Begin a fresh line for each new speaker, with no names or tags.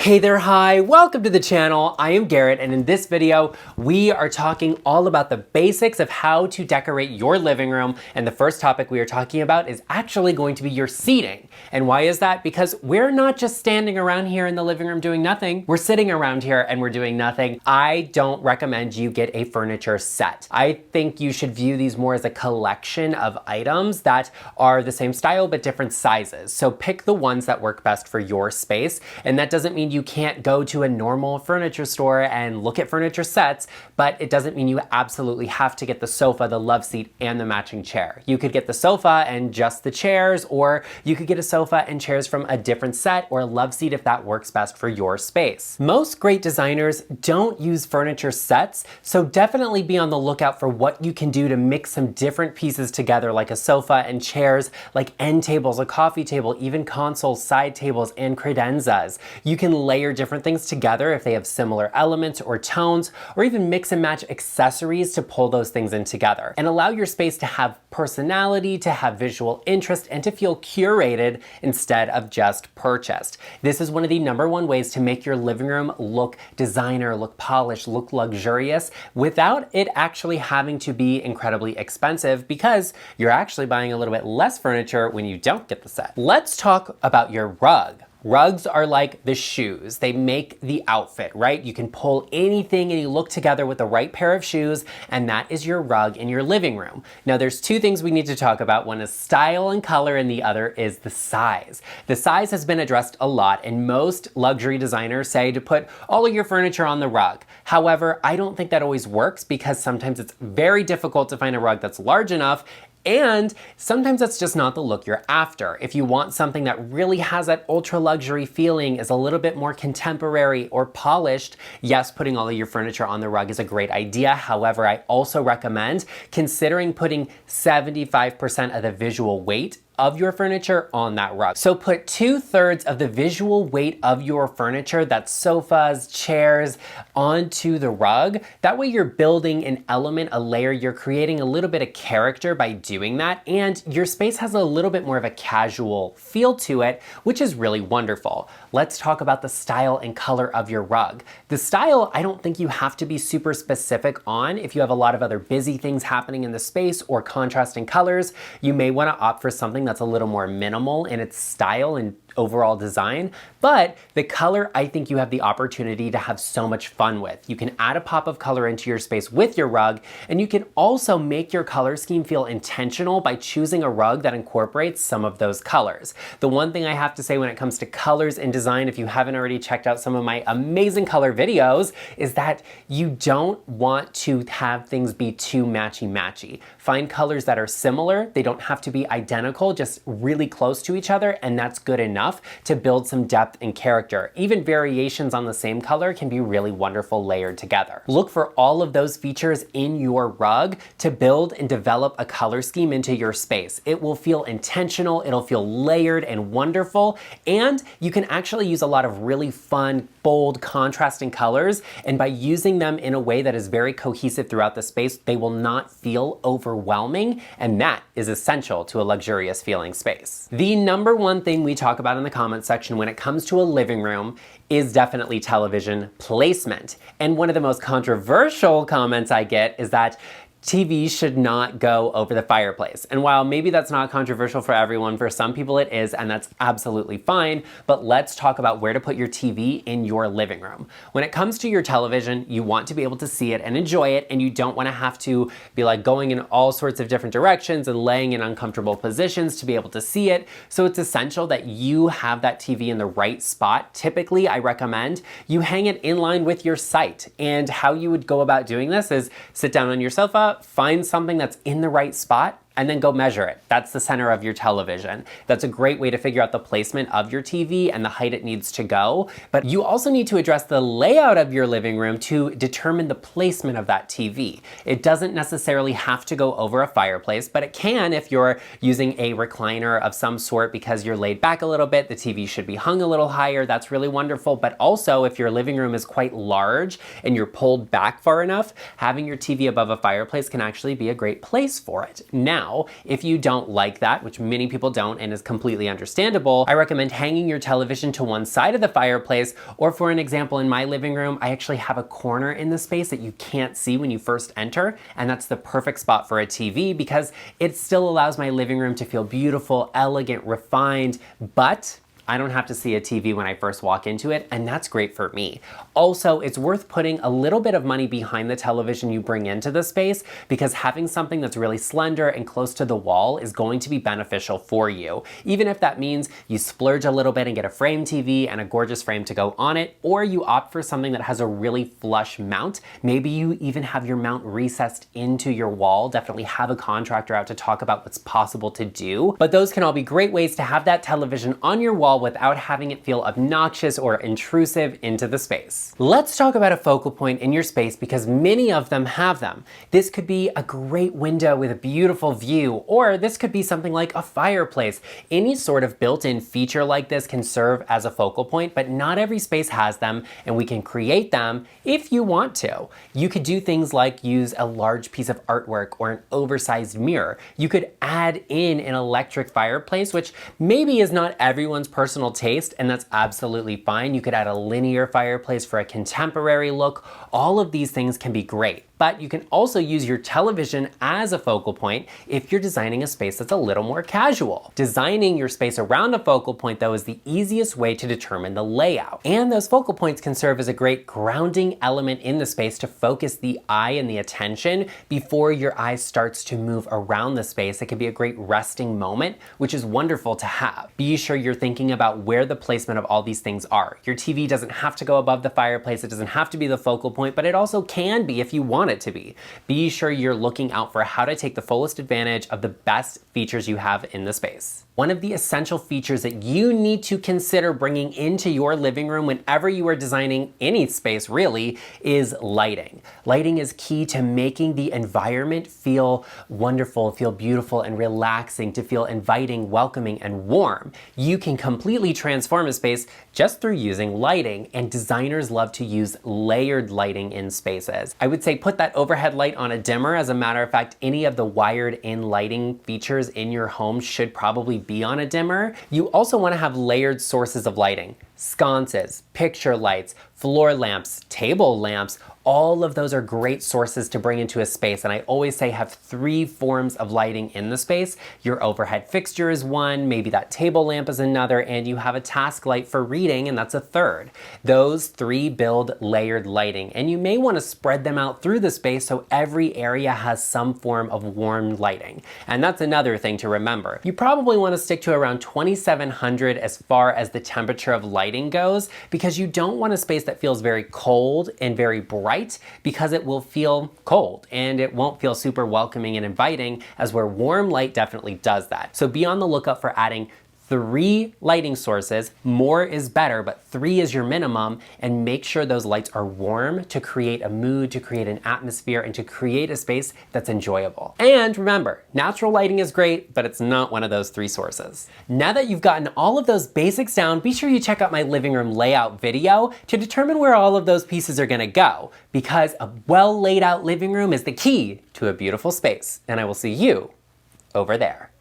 Hey there, hi, welcome to the channel. I am Garrett, and in this video, we are talking all about the basics of how to decorate your living room. And the first topic we are talking about is actually going to be your seating. And why is that? Because we're not just standing around here in the living room doing nothing. We're sitting around here and we're doing nothing. I don't recommend you get a furniture set. I think you should view these more as a collection of items that are the same style but different sizes. So pick the ones that work best for your space. And that doesn't mean you can't go to a normal furniture store and look at furniture sets, but it doesn't mean you absolutely have to get the sofa, the love seat, and the matching chair. You could get the sofa and just the chairs, or you could get a sofa and chairs from a different set or a love seat if that works best for your space. Most great designers don't use furniture sets, so definitely be on the lookout for what you can do to mix some different pieces together, like a sofa and chairs, like end tables, a coffee table, even consoles, side tables, and credenzas. You can layer different things together if they have similar elements or tones, or even mix and match accessories to pull those things in together. And allow your space to have personality, to have visual interest, and to feel curated instead of just purchased. This is one of the #1 ways to make your living room look designer, look polished, look luxurious, without it actually having to be incredibly expensive, because you're actually buying a little bit less furniture when you don't get the set. Let's talk about your rug. Rugs are like the shoes. They make the outfit, right? You can pull anything and you look together with the right pair of shoes, and that is your rug in your living room. Now there's two things we need to talk about. One is style and color, and the other is the size. The size has been addressed a lot, and most luxury designers say to put all of your furniture on the rug. However, I don't think that always works, because sometimes it's very difficult to find a rug that's large enough, and sometimes that's just not the look you're after. If you want something that really has that ultra luxury feeling, is a little bit more contemporary or polished, yes, putting all of your furniture on the rug is a great idea. However, I also recommend considering putting 75% of the visual weight of your furniture on that rug. So put 2/3 of the visual weight of your furniture, that's sofas, chairs, onto the rug. That way you're building an element, a layer, you're creating a little bit of character by doing that, and your space has a little bit more of a casual feel to it, which is really wonderful. Let's talk about the style and color of your rug. The style, I don't think you have to be super specific on. If you have a lot of other busy things happening in the space or contrasting colors, you may want to opt for something that's a little more minimal in its style and overall design, but the color, I think you have the opportunity to have so much fun with. You can add a pop of color into your space with your rug, and you can also make your color scheme feel intentional by choosing a rug that incorporates some of those colors. The one thing I have to say when it comes to colors and design, if you haven't already checked out some of my amazing color videos, is that you don't want to have things be too matchy-matchy. Find colors that are similar. They don't have to be identical, just really close to each other, and that's good enough to build some depth and character. Even variations on the same color can be really wonderful layered together. Look for all of those features in your rug to build and develop a color scheme into your space. It will feel intentional, it'll feel layered and wonderful, and you can actually use a lot of really fun, bold, contrasting colors, and by using them in a way that is very cohesive throughout the space, they will not feel overwhelming, and that is essential to a luxurious feeling space. The #1 thing we talk about in the comment section when it comes to a living room is definitely television placement. And one of the most controversial comments I get is that TV should not go over the fireplace. And while maybe that's not controversial for everyone, for some people it is, and that's absolutely fine, but let's talk about where to put your TV in your living room. When it comes to your television, you want to be able to see it and enjoy it, and you don't want to have to be like going in all sorts of different directions and laying in uncomfortable positions to be able to see it. So it's essential that you have that TV in the right spot. Typically, I recommend you hang it in line with your site. And how you would go about doing this is sit down on your sofa, find something that's in the right spot, and then go measure it. That's the center of your television. That's a great way to figure out the placement of your TV and the height it needs to go. But you also need to address the layout of your living room to determine the placement of that TV. It doesn't necessarily have to go over a fireplace, but it can if you're using a recliner of some sort because you're laid back a little bit. The TV should be hung a little higher. That's really wonderful. But also, if your living room is quite large and you're pulled back far enough, having your TV above a fireplace can actually be a great place for it. Now, Now, if you don't like that, which many people don't and is completely understandable, I recommend hanging your television to one side of the fireplace, or for an example, in my living room, I actually have a corner in the space that you can't see when you first enter, and that's the perfect spot for a TV because it still allows my living room to feel beautiful, elegant, refined, but I don't have to see a TV when I first walk into it, and that's great for me. Also, it's worth putting a little bit of money behind the television you bring into the space because having something that's really slender and close to the wall is going to be beneficial for you. Even if that means you splurge a little bit and get a frame TV and a gorgeous frame to go on it, or you opt for something that has a really flush mount. Maybe you even have your mount recessed into your wall. Definitely have a contractor out to talk about what's possible to do. But those can all be great ways to have that television on your wall without having it feel obnoxious or intrusive into the space. Let's talk about a focal point in your space because many of them have them. This could be a great window with a beautiful view, or this could be something like a fireplace. Any sort of built-in feature like this can serve as a focal point, but not every space has them, and we can create them if you want to. You could do things like use a large piece of artwork or an oversized mirror. You could add in an electric fireplace, which maybe is not everyone's personal taste, and that's absolutely fine. You could add a linear fireplace for a contemporary look. All of these things can be great. But you can also use your television as a focal point if you're designing a space that's a little more casual. Designing your space around a focal point, though, is the easiest way to determine the layout. And those focal points can serve as a great grounding element in the space to focus the eye and the attention before your eye starts to move around the space. It can be a great resting moment, which is wonderful to have. Be sure you're thinking about where the placement of all these things are. Your TV doesn't have to go above the fireplace. It doesn't have to be the focal point, but it also can be if you want it to be. Be sure you're looking out for how to take the fullest advantage of the best features you have in the space. One of the essential features that you need to consider bringing into your living room whenever you are designing any space really is lighting. Lighting is key to making the environment feel wonderful, feel beautiful and relaxing, to feel inviting, welcoming, and warm. You can completely transform a space just through using lighting, and designers love to use layered lighting in spaces. I would say put that overhead light on a dimmer. As a matter of fact, any of the wired in lighting features in your home should probably be on a dimmer. You also want to have layered sources of lighting. Sconces, picture lights, floor lamps, table lamps, all of those are great sources to bring into a space. And I always say have 3 forms of lighting in the space. Your overhead fixture is one, maybe that table lamp is another, and you have a task light for reading, and that's a third. Those 3 build layered lighting, and you may want to spread them out through the space so every area has some form of warm lighting. And that's another thing to remember. You probably want to stick to around 2700 as far as the temperature of lighting goes, because you don't want a space that feels very cold and very bright, because it will feel cold and it won't feel super welcoming and inviting, as where warm light definitely does that. So be on the lookout for adding 3 lighting sources. More is better, but 3 is your minimum, and make sure those lights are warm to create a mood, to create an atmosphere, and to create a space that's enjoyable. And remember, natural lighting is great, but it's not one of those 3 sources. Now that you've gotten all of those basics down, be sure you check out my living room layout video to determine where all of those pieces are gonna go, because a well laid out living room is the key to a beautiful space. And I will see you over there.